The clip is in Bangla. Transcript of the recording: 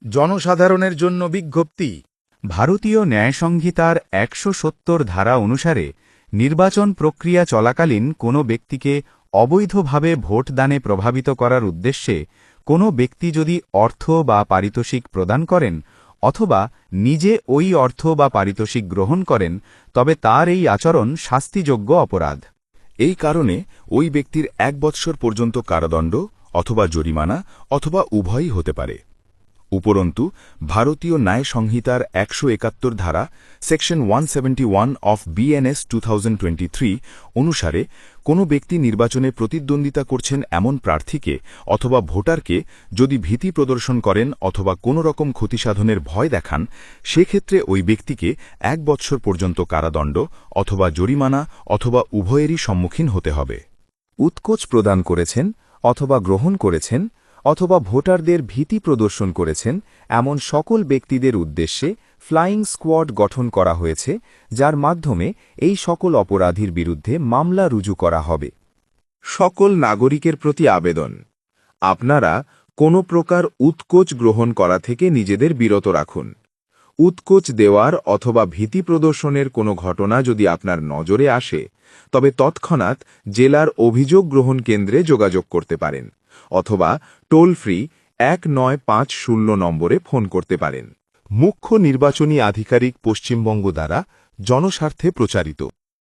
জনসাধারণের জন্য বিজ্ঞপ্তি। ভারতীয় ন্যায় সংহিতার ১৭০ ধারা অনুসারে নির্বাচন প্রক্রিয়া চলাকালীন কোনো ব্যক্তিকে অবৈধভাবে ভোটদানে প্রভাবিত করার উদ্দেশ্যে কোনো ব্যক্তি যদি অর্থ বা পারিতোষিক প্রদান করেন অথবা নিজে ওই অর্থ বা পারিতোষিক গ্রহণ করেন, তবে তার এই আচরণ শাস্তিযোগ্য অপরাধ। এই কারণে ওই ব্যক্তির ১ বৎসর পর্যন্ত কারাদণ্ড অথবা জরিমানা অথবা উভয়ই হতে পারে। উপরন্তু ভারতীয় ন্যায় সংহিতার ১৭১ ধারা সেকশন 171 অফ বিএনএস 2023 অনুসারে কোনো ব্যক্তি নির্বাচনে প্রতিদ্বন্দ্বিতা করছেন এমন প্রার্থীকে অথবা ভোটারকে যদি ভীতি প্রদর্শন করেন অথবা কোনো রকম ক্ষতিসাধনের ভয় দেখান, সেক্ষেত্রে ওই ব্যক্তিকে ১ বৎসর পর্যন্ত কারাদণ্ড অথবা জরিমানা অথবা উভয়েরই সম্মুখীন হতে হবে। উৎকোচ প্রদান করেছেন অথবা গ্রহণ করেছেন অথবা ভোটারদের ভীতি প্রদর্শন করেছেন এমন সকল ব্যক্তিদের উদ্দেশ্যে ফ্লাইং স্কোয়াড গঠন করা হয়েছে, যার মাধ্যমে এই সকল অপরাধীর বিরুদ্ধে মামলা রুজু করা হবে। সকল নাগরিকের প্রতি আবেদন, আপনারা কোনো প্রকার উৎকোচ গ্রহণ করা থেকে নিজেদের বিরত রাখুন। উৎকোচ দেওয়ার অথবা ভীতি প্রদর্শনের কোনো ঘটনা যদি আপনার নজরে আসে, তবে তৎক্ষণাৎ জেলার অভিযোগ গ্রহণ কেন্দ্রে যোগাযোগ করতে পারেন অথবা টোল ফ্রি 1950 নম্বরে ফোন করতে পারেন। মুখ্য নির্বাচনী আধিকারিক, পশ্চিমবঙ্গ দ্বারা জনস্বার্থে প্রচারিত।